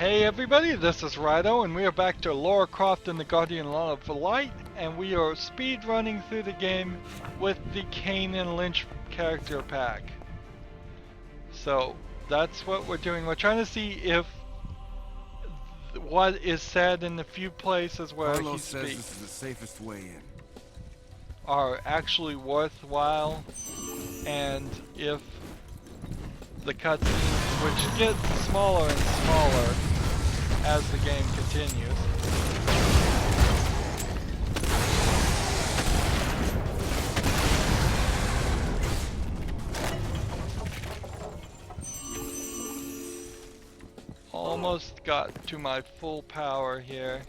Hey everybody, this is Rydo, and we are back to Lara Croft and the Guardian of Light, and we are speed running through the game with the Kane and Lynch character pack. So that's what we're doing. We're trying to see if what is said in the few places where he says speaks this is the safest way in. are actually worthwhile, and if the cutscenes, which get smaller and smaller as the game continues. Almost got to my full power here.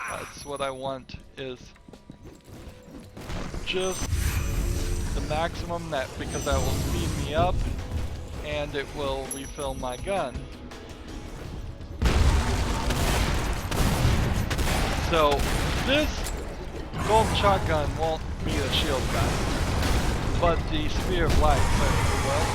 That's what I want, is just the maximum, that because that will speed me up and it will refill my gun. So this golden shotgun won't be a shield gun, but the spear of light certainly will.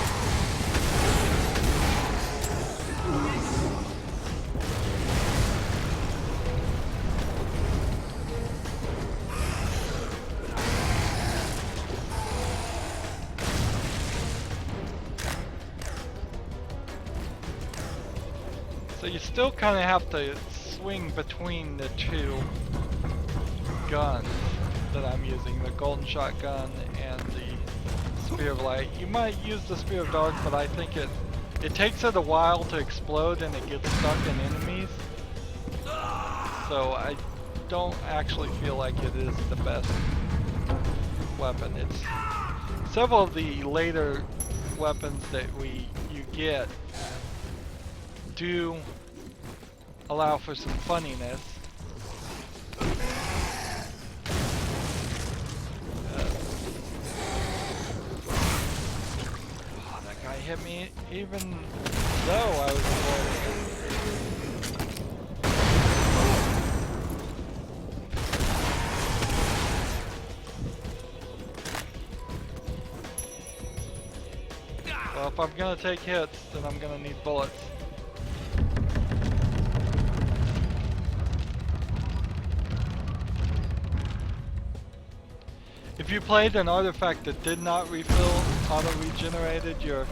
So you still kind of have to swing between the two guns that I'm using, the golden shotgun and the spear of light. You might use the spear of dark, but I think it takes it a while to explode and it gets stuck in enemies. So I don't actually feel like it is the best weapon. It's several of the later weapons that you get do allow for some funniness. Oh, that guy hit me even though I was avoiding it. Well, if I'm gonna take hits, then I'm gonna need bullets. If you played an artifact that did not refill, auto-regenerated your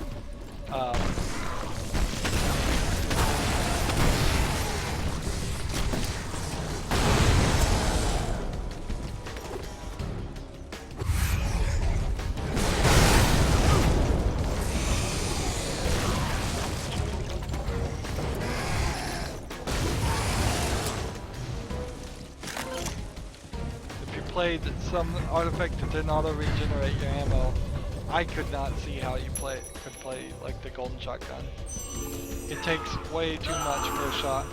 played some artifact that didn't auto-regenerate your ammo, I could not see how you could play like the golden shotgun. It takes way too much per shot.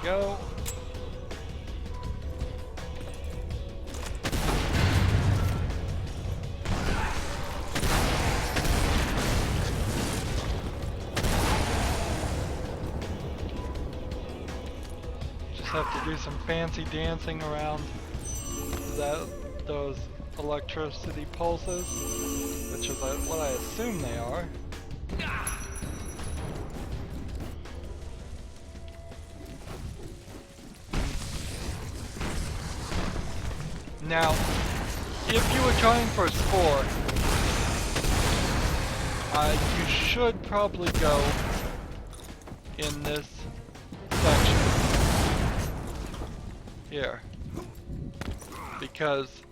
Go. Just have to do some fancy dancing around those electricity pulses, which is what I assume they are. Now, if you were trying for a score, you should probably go in this section here, because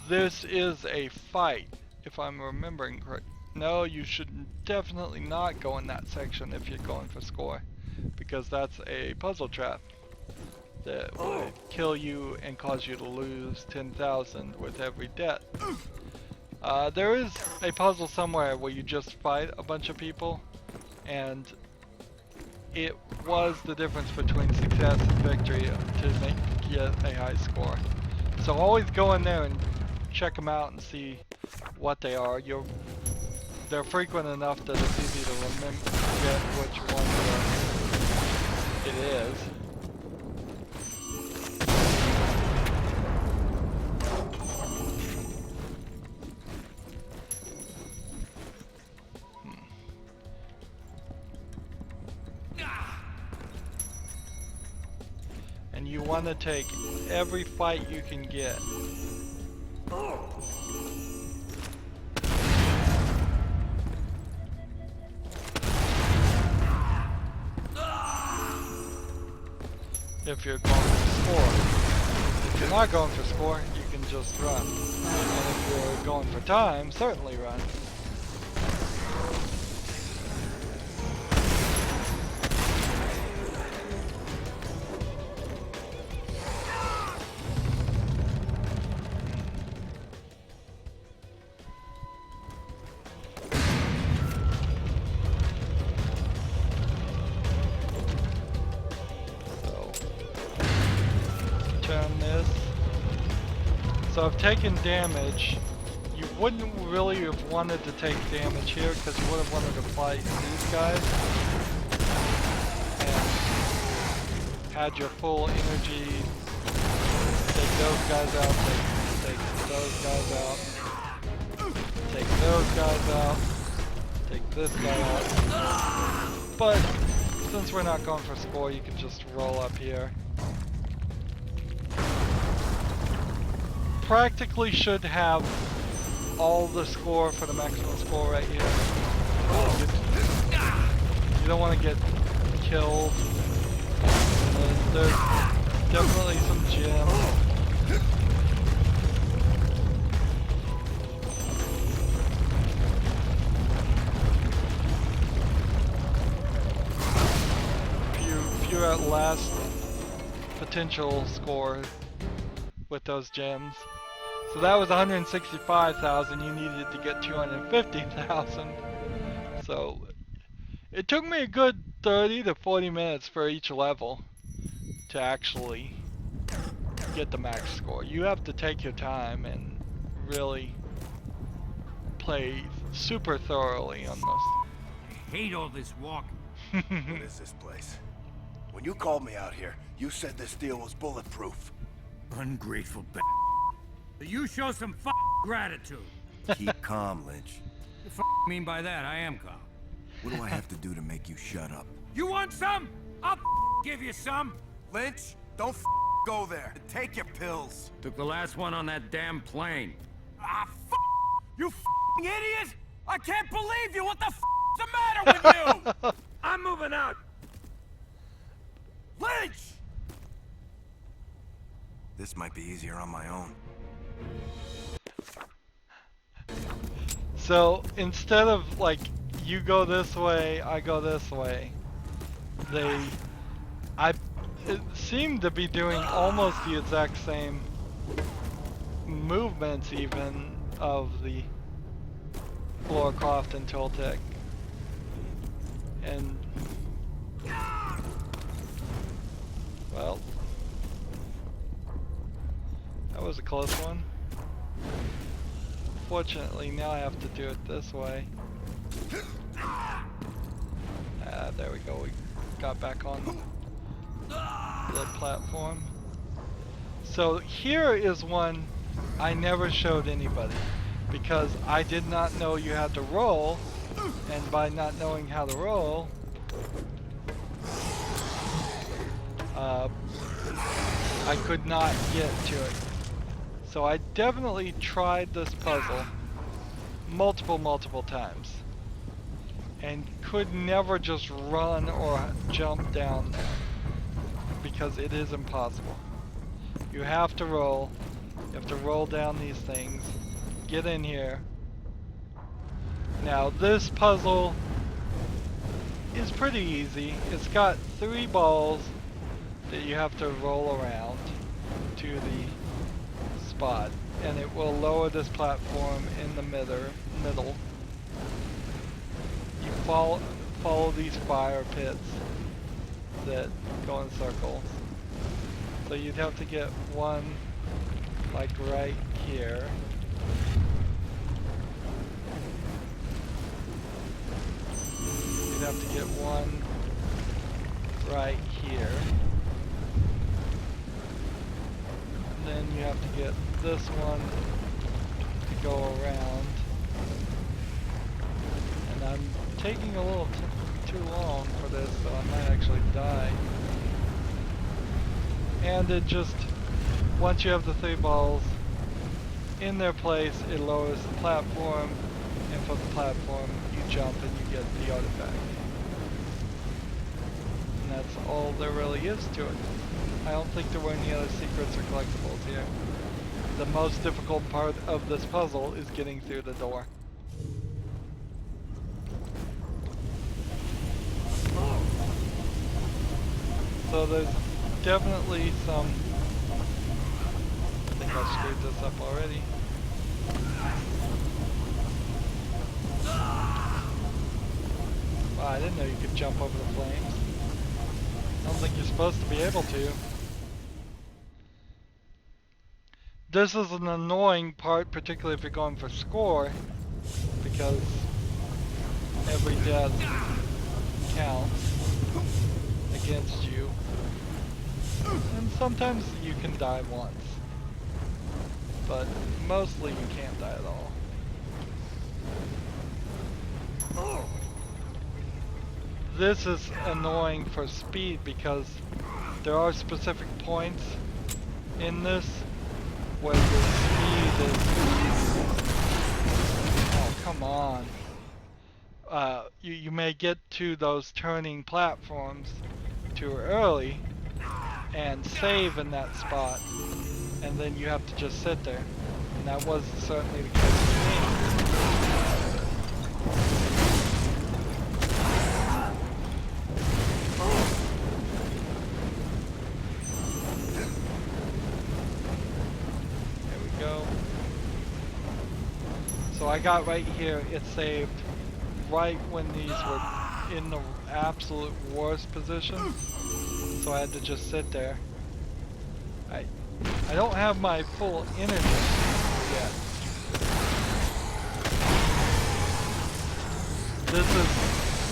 this is a fight, if I'm remembering correct. No, you should definitely not go in that section if you're going for score. because that's a puzzle trap that would kill you and cause you to lose 10,000 with every death. There is a puzzle somewhere where you just fight a bunch of people, and it was the difference between success and victory to get a high score. So always go in there and check them out and see what they are. They're frequent enough that it's easy to forget which one it is. And you want to take every fight you can get. If you're going for score. If you're not going for score, you can just run. And if you're going for time, certainly run. So I've taken damage. You wouldn't really have wanted to take damage here because you would have wanted to fight these guys and had your full energy. Take those guys out, take those guys out, take those guys out, take this guy out. But since we're not going for score, you can just roll up here. Practically should have all the score for the maximum score right here. You don't want to get killed. There's definitely some gems. If you're at last potential score with those gems. So that was 165,000, you needed to get 250,000. So it took me a good 30 to 40 minutes for each level to actually get the max score. You have to take your time and really play super thoroughly on this. I hate all this walking. What is this place? When you called me out here, you said this deal was bulletproof. Ungrateful b****. You show some gratitude. Keep calm, Lynch. What the mean by that? I am calm. What do I have to do to make you shut up? You want some? I'll give you some. Lynch, don't go there. Take your pills. Took the last one on that damn plane. Ah, you idiot! I can't believe you! What the the matter with you? I'm moving out. Lynch! This might be easier on my own. So instead of like you go this way, I go this way, it seemed to be doing almost the exact same movements even of the Lara Croft and Toltec. And well, that was a close one. Fortunately, now I have to do it this way. There we go. We got back on the platform. So here is one I never showed anybody because I did not know you had to roll, and by not knowing how to roll, I could not get to it. So I definitely tried this puzzle multiple times and could never just run or jump down there because it is impossible. You have to roll. You have to roll down these things, get in here. Now this puzzle is pretty easy. It's got 3 balls that you have to roll around to the spot, and it will lower this platform in the middle. You follow these fire pits that go in circles. So you'd have to get one like right here. You'd have to get one right here. And then you have to get this one to go around. And I'm taking a little too long for this, so I might actually die. And it just, once you have the 3 balls in their place, it lowers the platform, and from the platform you jump and you get the artifact. And that's all there really is to it. I don't think there were any other secrets or collectibles here. The most difficult part of this puzzle is getting through the door. So there's definitely some... I think I screwed this up already. Wow, I didn't know you could jump over the flames. I don't think you're supposed to be able to. This is an annoying part, particularly if you're going for score, because every death counts against you. And sometimes you can die once, but mostly you can't die at all. This is annoying for speed because there are specific points in this where your speed is... Oh, come on. You may get to those turning platforms too early and save in that spot, and then you have to just sit there. And that was certainly the case for me. There we go. So I got right here, it saved right when these were in the absolute worst position. So I had to just sit there. I don't have my full energy yet. This is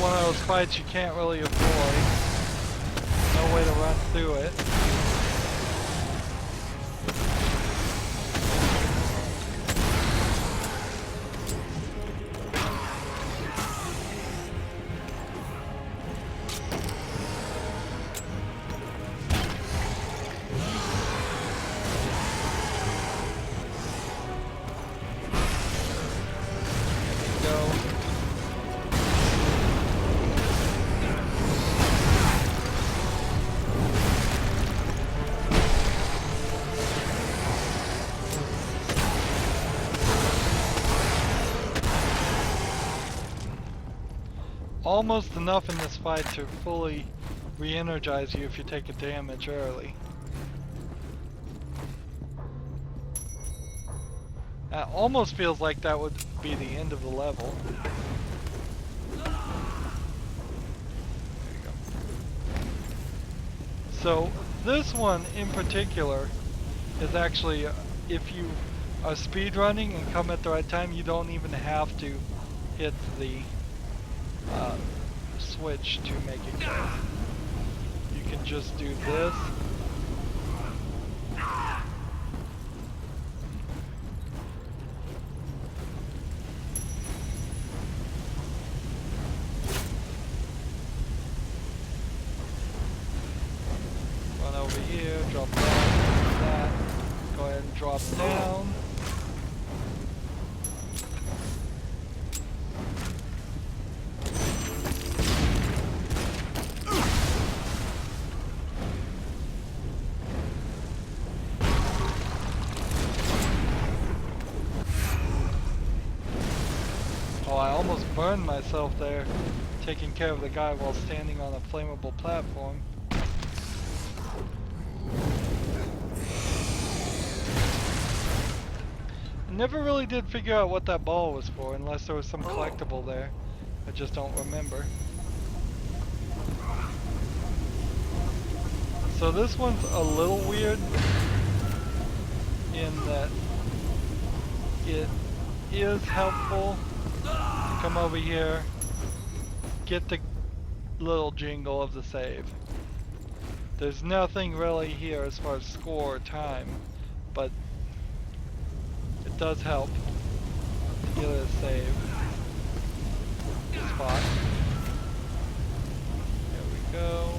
one of those fights you can't really avoid. No way to run through it. Almost enough in this fight to fully re-energize you if you take a damage early. Almost feels like that would be the end of the level. There you go. So this one in particular is actually, if you are speedrunning and come at the right time, you don't even have to hit the switch to make it go. You can just do this. Run over here, drop down, that. Go ahead and drop down. Oh, I almost burned myself there taking care of the guy while standing on a flammable platform. I never really did figure out what that ball was for, unless there was some collectible there. I just don't remember. So this one's a little weird in that it is helpful to come over here, get the little jingle of the save. There's nothing really here as far as score or time, but it does help to get a save spot. There we go.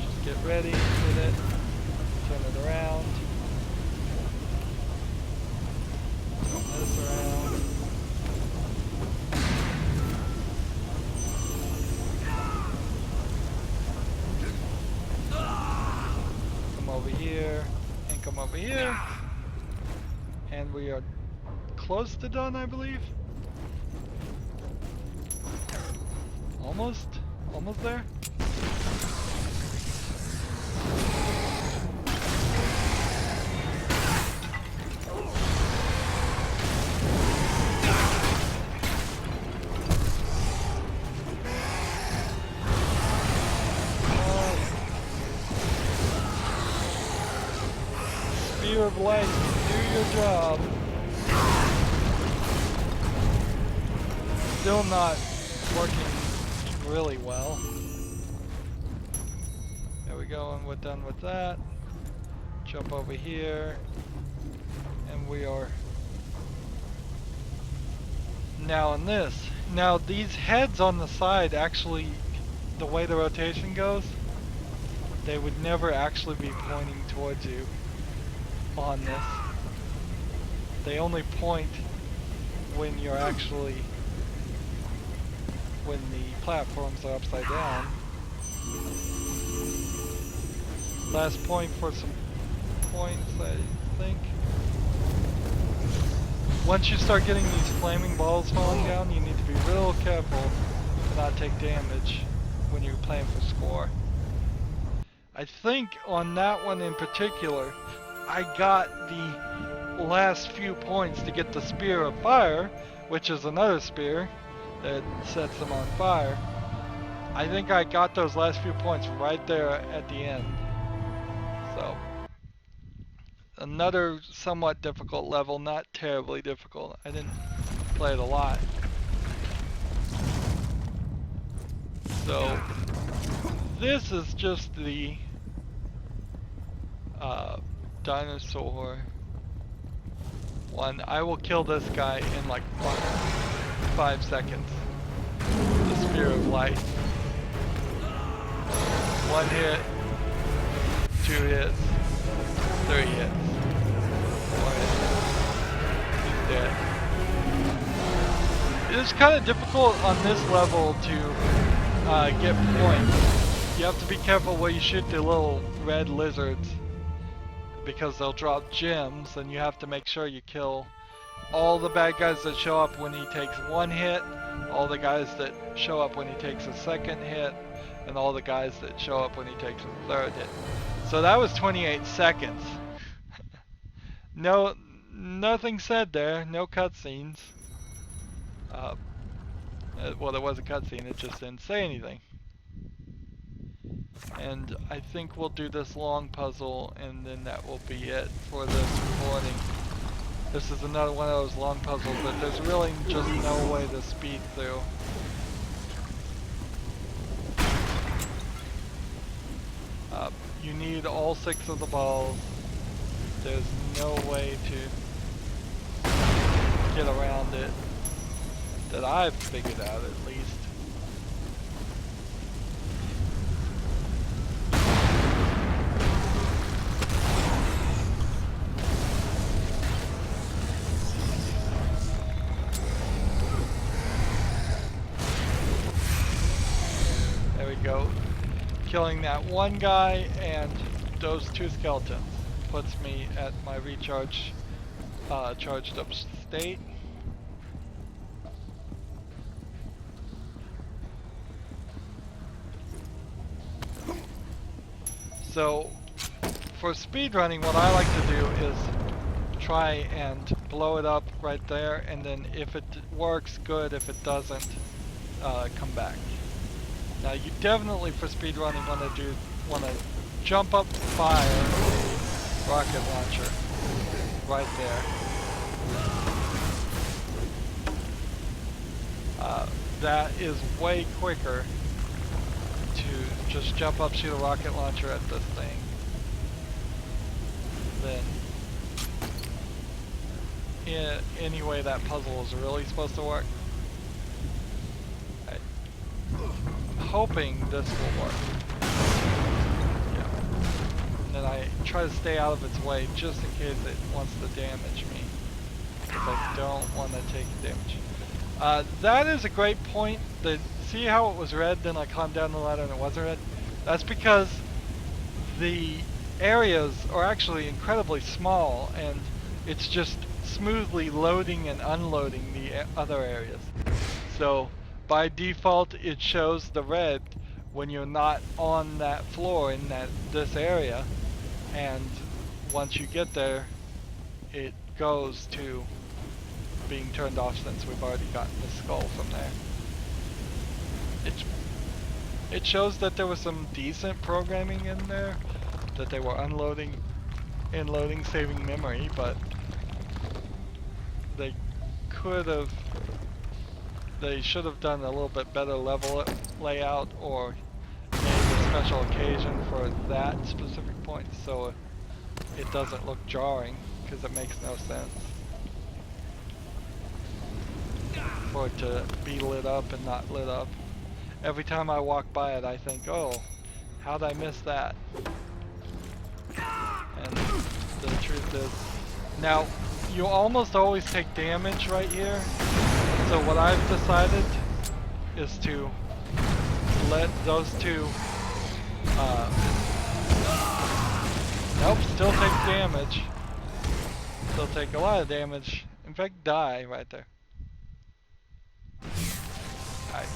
Just get ready, hit it, turn it around. Turn this around. Come over here, and come over here. And we are close to done, I believe. Almost there. Spear of light, do your job. Still not working really well. There we go, and we're done with that. Jump over here, and we are now in this. Now these heads on the side, actually, the way the rotation goes, they would never actually be pointing towards you on this. They only point when you're actually, when the platforms are upside down. Last point for some points, I think. Once you start getting these flaming balls falling down, you need to be real careful to not take damage when you're playing for score. I think on that one in particular, I got the last few points to get the Spear of Fire, which is another spear that sets them on fire. I think I got those last few points right there at the end. So, another somewhat difficult level, not terribly difficult. I didn't play it a lot. So, this is just the dinosaur one. I will kill this guy in like 5 seconds. The Spear of Light. 1 hit, 2 hits, 3 hits, 4 hits. He's dead. It is kind of difficult on this level to get points. You have to be careful where you shoot the little red lizards, because they'll drop gems, and you have to make sure you kill all the bad guys that show up when he takes 1 hit, all the guys that show up when he takes a 2nd hit, and all the guys that show up when he takes a 3rd hit. So that was 28 seconds. Nothing said there, no cutscenes. Well, there was a cutscene, it just didn't say anything. And I think we'll do this long puzzle, and then that will be it for this recording. This is another one of those long puzzles that there's really just no way to speed through. You need all 6 of the balls. There's no way to get around it that I've figured out, at least. There we go. Killing that one guy and those 2 skeletons puts me at my recharge, charged up state. So for speedrunning, what I like to do is try and blow it up right there, and then if it works, good. If it doesn't, come back. Now you definitely for speedrunning want to jump up, fire the rocket launcher right there. That is way quicker to just jump up, shoot a rocket launcher at this thing than any way that puzzle is really supposed to work. I'm hoping this will work. Yeah. And then I try to stay out of its way just in case it wants to damage me, because I don't want to take damage. That is a great point. See how it was red, then I climbed down the ladder and it wasn't red? That's because the areas are actually incredibly small, and it's just smoothly loading and unloading the other areas. So by default it shows the red when you're not on that floor in this area, and once you get there it goes to being turned off since we've already gotten the skull from there. It shows that there was some decent programming in there, that they were unloading and loading, saving memory, but they should have done a little bit better level layout, or made a special occasion for that specific point so it doesn't look jarring, because it makes no sense for it to be lit up and not lit up. Every time I walk by it I think, oh, how'd I miss that? And the truth is, now you almost always take damage right here, so what I've decided is to let those two nope, still take damage, still take a lot of damage, in fact die right there. Alright.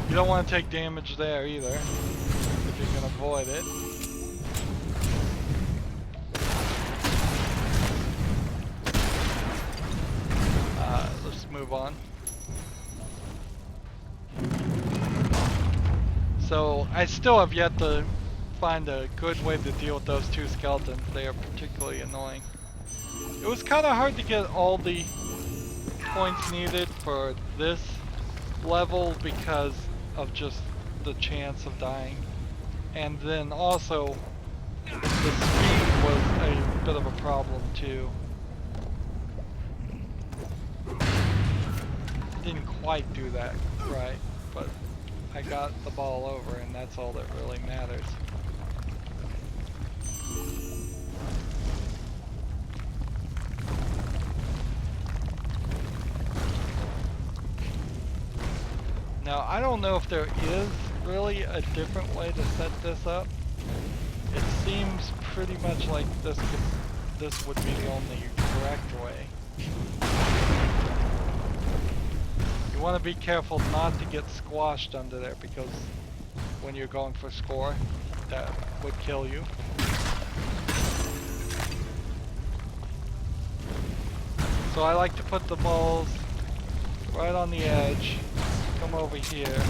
You don't want to take damage there either, if you can avoid it. Let's move on. So I still have yet to find a good way to deal with those two skeletons. They are particularly annoying. It was kind of hard to get all the points needed for this level because of just the chance of dying, and then also the speed was a bit of a problem too. Didn't quite do that right, but I got the ball over, and that's all that really matters. Now, I don't know if there is really a different way to set this up. It seems pretty much like this would be the only correct way. You want to be careful not to get squashed under there, because when you're going for score, that would kill you. So I like to put the balls right on the edge, come over here,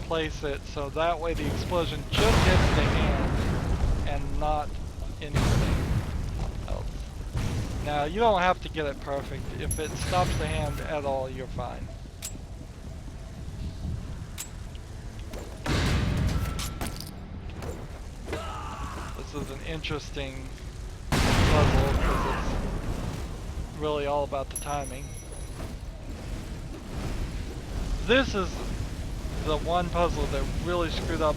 place it so that way the explosion just hits the hand and not anything else. Now you don't have to get it perfect. If it stops the hand at all, you're fine. This is an interesting puzzle because it's really all about the timing. This is the one puzzle that really screwed up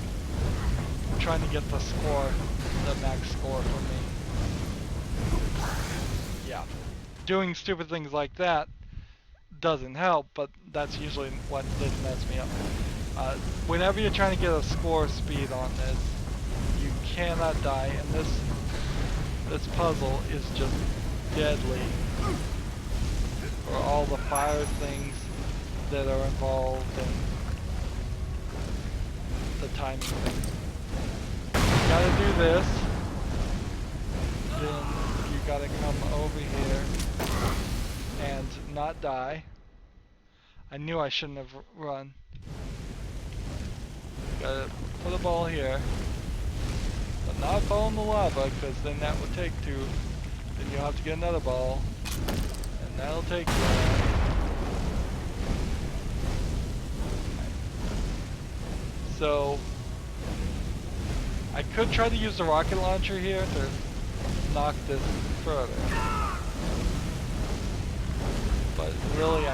trying to get the score, the max score for me. Yeah. Doing stupid things like that doesn't help, but that's usually what did mess me up. Whenever you're trying to get a score speed on this, you cannot die, and this this puzzle is just deadly for all the fire things that are involved and the timing thing. You gotta do this, then you gotta come over here and not die. I knew I shouldn't have run. Gotta put a ball here, but not fall in the lava, because then that would take 2. Then you'll have to get another ball, and that'll take 1. So I could try to use the rocket launcher here to knock this further, but really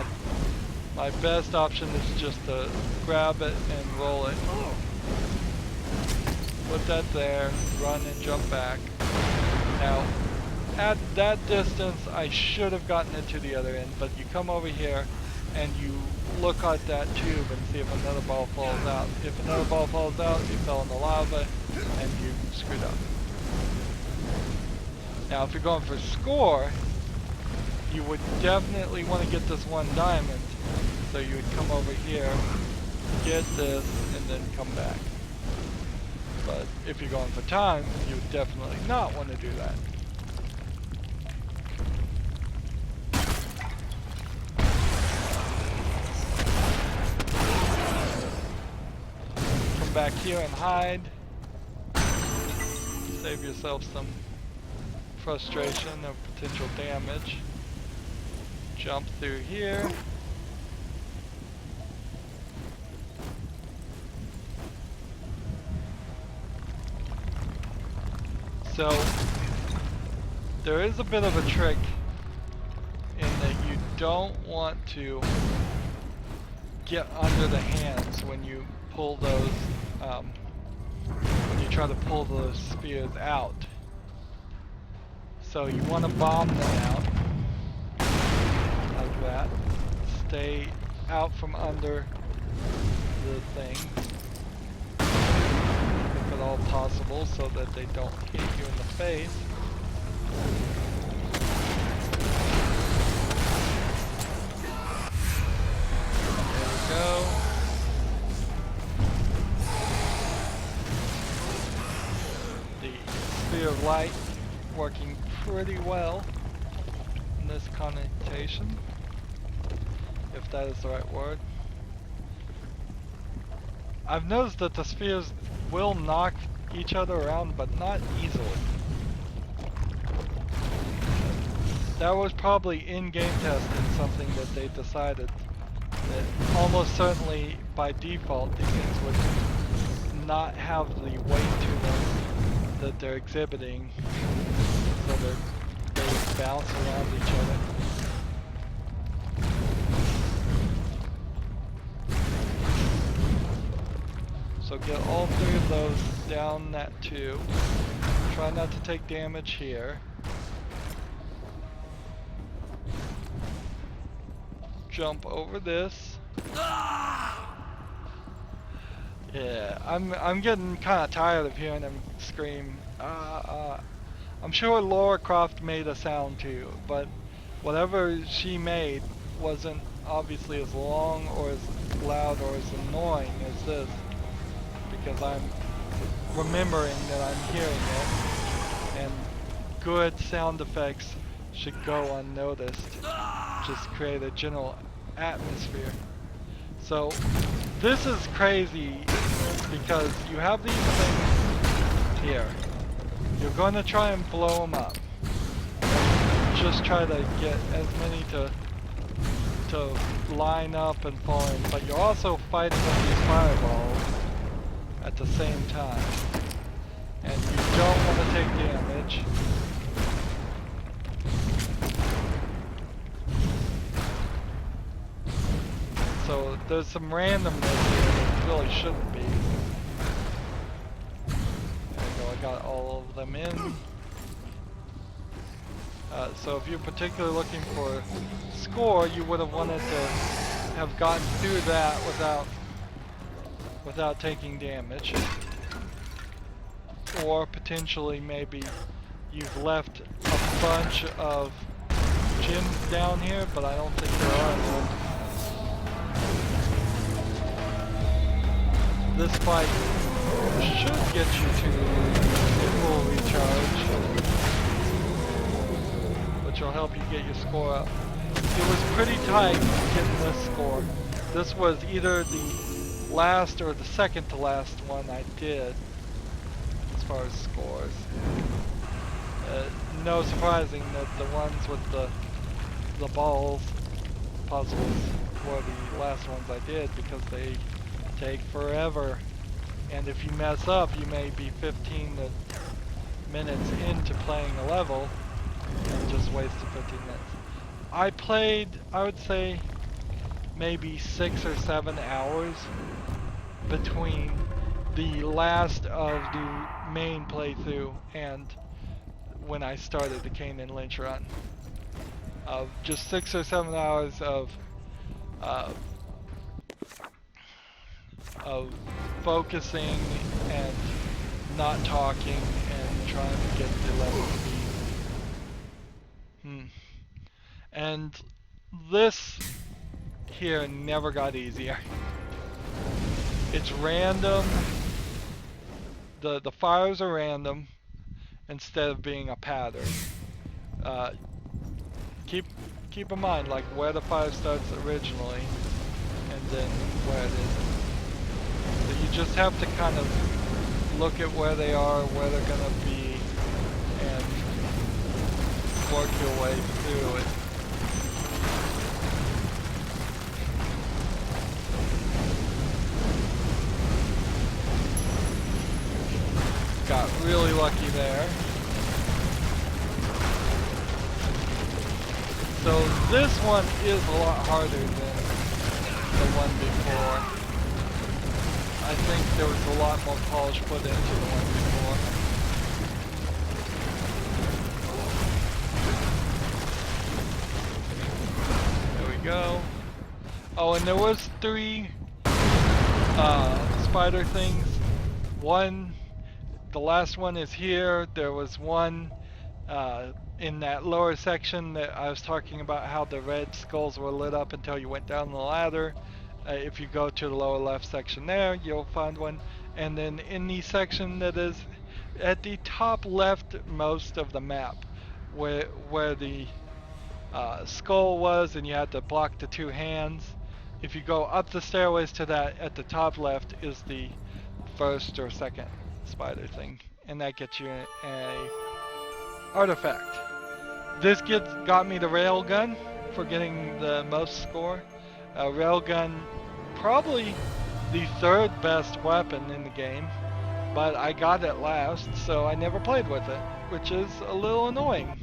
my best option is just to grab it and roll it. Put that there, run and jump back. Now, at that distance, I should have gotten it to the other end, but you come over here and you look at that tube and see if another ball falls out. If another ball falls out, you fell in the lava and you screwed up. Now, if you're going for score, you would definitely want to get this 1 diamond. So you would come over here, get this, and then come back. But if you're going for time, you would definitely not want to do that. Come back here and hide. Save yourself some frustration of potential damage. Jump through here. So, there is a bit of a trick in that you don't want to get under the hands when you pull those, when you try to pull those spears out. So you want to bomb them out, like that. Stay out from under the thing. At all possible, so that they don't hit you in the face. There we go. The Spear of Light working pretty well in this connotation, if that is the right word. I've noticed that the spheres will knock each other around, but not easily. That was probably in-game testing something that they decided that almost certainly by default these things would not have the weight to them that they're exhibiting, so they bounce around each other. So get all 3 of those down that tube. Try not to take damage here. Jump over this. Yeah, I'm getting kind of tired of hearing them scream. I'm sure Lara Croft made a sound too, but whatever she made wasn't obviously as long or as loud or as annoying as this. Because I'm remembering that I'm hearing it, and good sound effects should go unnoticed. Just create a general atmosphere. So this is crazy because you have these things here. You're going to try and blow them up. Just try to get as many to line up and fall in, but you're also fighting with these fireballs at the same time, and you don't want to take damage. So there's some randomness here that really shouldn't be. There we go, I got all of them in. So if you're particularly looking for score, you would have wanted to have gotten through that without taking damage, or potentially maybe you've left a bunch of gyms down here, but I don't think there are none. This fight should get you to a full recharge, which will help you get your score up. It was pretty tight getting this score. This was either the last or the second to last one I did as far as scores. No surprising that the ones with the balls puzzles were the last ones I did, because they take forever. And if you mess up, you may be 15 minutes into playing a level and just wasted 15 minutes. I played, I would say, maybe 6 or 7 hours between the last of the main playthrough and when I started the Kane and Lynch run. Just 6 or 7 hours of focusing and not talking and trying to get the level speed. And this here never got easier. It's random. The fires are random instead of being a pattern. Keep in mind, like, where the fire starts originally and then where it is. So you just have to kind of look at where they are, where they're gonna be, and work your way through it. Got really lucky there. So this one is a lot harder than the one before. I think there was a lot more polish put into the one before. There we go. Oh, and there was 3 spider things. One, the last one is here. There was one in that lower section that I was talking about, how the red skulls were lit up until you went down the ladder. If you go to the lower left section there, you'll find one. And then in the section that is at the top left most of the map, where the skull was and you had to block the 2 hands, if you go up the stairways to that, at the top left is the first or second spider thing, and that gets you a artifact. This got me the railgun for getting the most score. Railgun, probably the 3rd best weapon in the game, but I got it last, so I never played with it, which is a little annoying.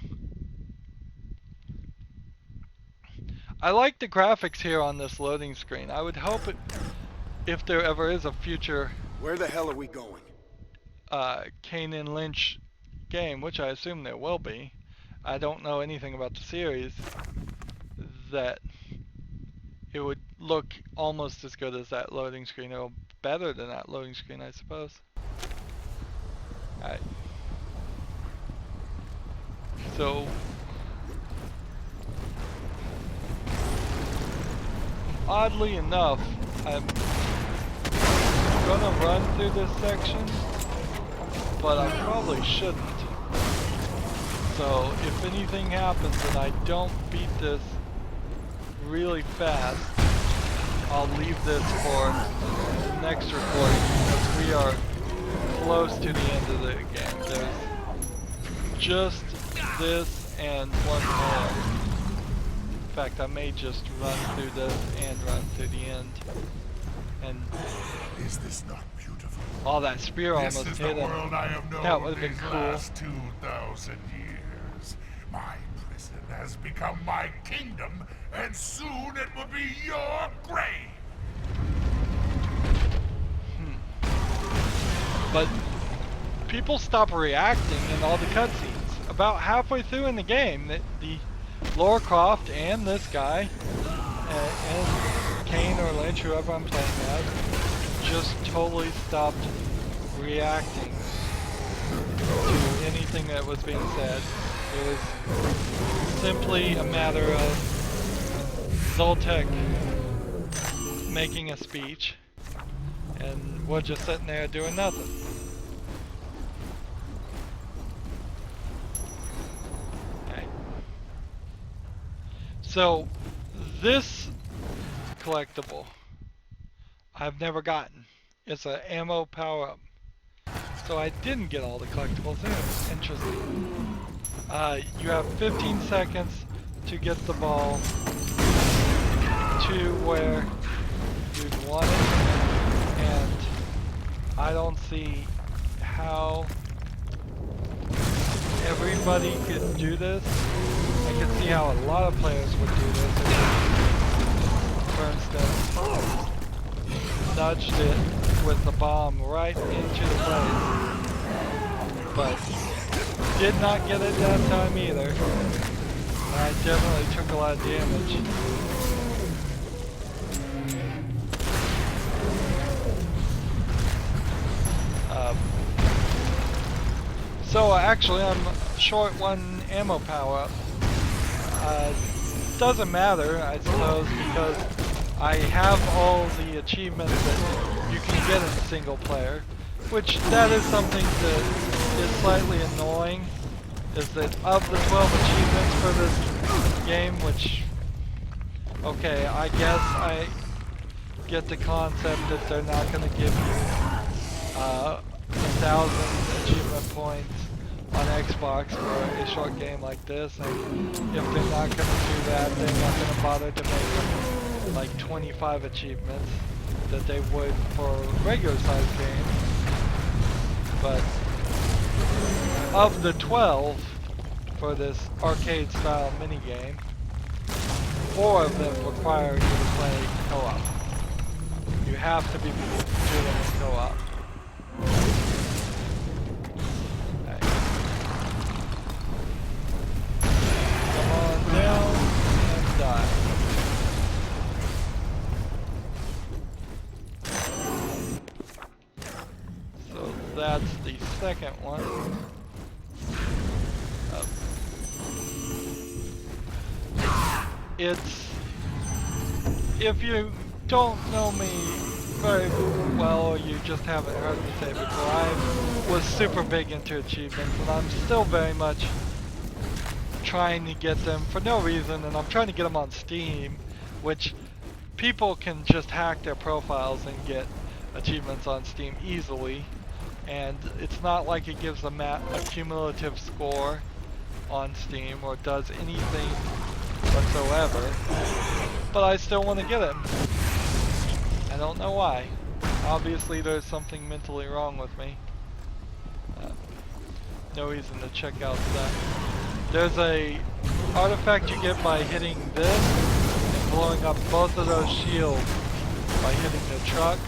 I like the graphics here on this loading screen. I would hope if there ever is a future Where the hell are we going? Kane and Lynch game, which I assume there will be. I don't know anything about the series, that it would look almost as good as that loading screen, or better than that loading screen, I suppose. Alright. So, oddly enough, I'm gonna run through this section, but I probably shouldn't. So if anything happens and I don't beat this really fast, I'll leave this for the next recording, because we are close to the end of the game. There's just this and one more. In fact, I may just run through this and run through the end. And is this not beautiful? oh, that spear almost This is hit the him. world I have known That would have been these cool. last 2,000 years. My prison has become my kingdom, and soon it will be your grave. But people stop reacting in all the cutscenes. About halfway through in the game, the Lara Croft and this guy, and Kane or Lynch, whoever I'm playing as, just totally stopped reacting to anything that was being said. It was simply a matter of Zoltek making a speech, and we're just sitting there doing nothing. Okay. So, this collectible I've never gotten. It's an ammo power-up. So I didn't get all the collectibles. Interesting. You have 15 seconds to get the ball to where you want it, and I don't see how everybody could do this. I can see how a lot of players would do this. For instance, nudged it with the bomb right into the place, but did not get it that time either. I definitely took a lot of damage. So actually I'm short one ammo power up. Doesn't matter, I suppose, because I have all the achievements that you can get in single player, which that is something that is slightly annoying, is that of the 12 achievements for this game, which, okay, I guess I get the concept that they're not going to give you 1,000 achievement points on Xbox for a short game like this, and if they're not going to do that, they're not going to bother to make them like 25 achievements that they would for regular sized games. But of the 12 for this arcade style minigame, 4 of them require you to play co-op. You have to be doing it in co-op. Okay. Come on down and die. So that's the second one. It's, if you don't know me very well, or you just haven't heard me say before, I was super big into achievements, and I'm still very much trying to get them for no reason, and I'm trying to get them on Steam, which people can just hack their profiles and get achievements on Steam easily, and it's not like it gives them a cumulative score on Steam or does anything whatsoever, but I still want to get it. I don't know why. Obviously there's something mentally wrong with me. No reason to check out that. There's a artifact you get by hitting this and blowing up both of those shields by hitting the truck.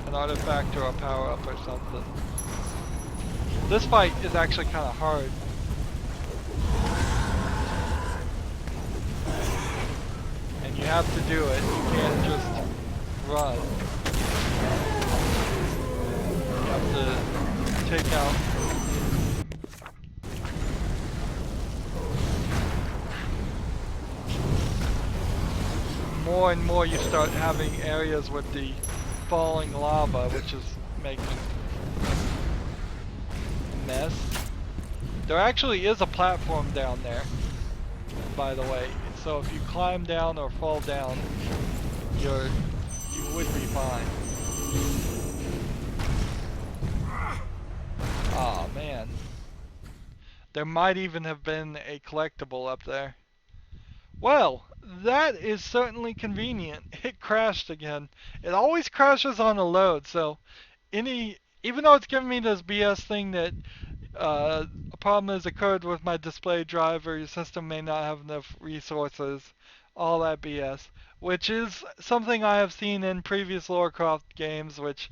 An artifact or a power up or something. This fight is actually kind of hard. And you have to do it. You can't just run. You have to take out. More and more you start having areas with the falling lava, which is making a mess. There actually is a platform down there, by the way. So if you climb down or fall down, you would be fine. Aw, man. There might even have been a collectible up there. Well, that is certainly convenient. It crashed again. It always crashes on a load, so even though it's giving me this BS thing that a problem has occurred with my display driver, your system may not have enough resources, all that BS, which is something I have seen in previous Lara Croft games which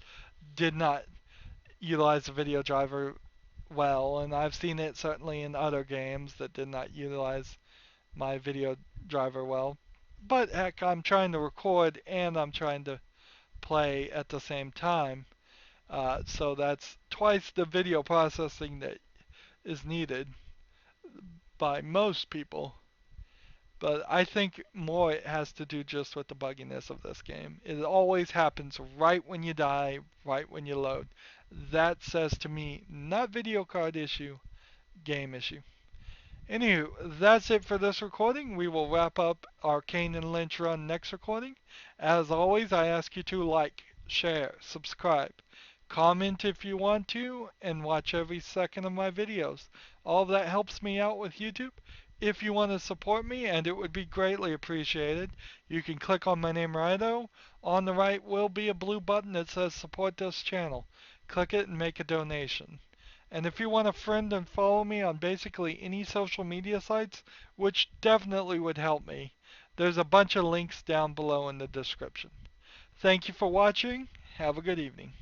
did not utilize the video driver well, and I've seen it certainly in other games that did not utilize my video driver well. But heck, I'm trying to record and I'm trying to play at the same time, So that's twice the video processing that is needed by most people. But I think more it has to do just with the bugginess of this game. It always happens right when you die, right when you load. That says to me, not video card issue, game issue. Anywho, that's it for this recording. We will wrap up our Kane and Lynch run next recording. As always, I ask you to like, share, subscribe, comment if you want to, and watch every second of my videos. All of that helps me out with YouTube. If you want to support me, and it would be greatly appreciated, you can click on my name Rydo. On the right will be a blue button that says support this channel. Click it and make a donation. And if you want to friend and follow me on basically any social media sites, which definitely would help me, there's a bunch of links down below in the description. Thank you for watching. Have a good evening.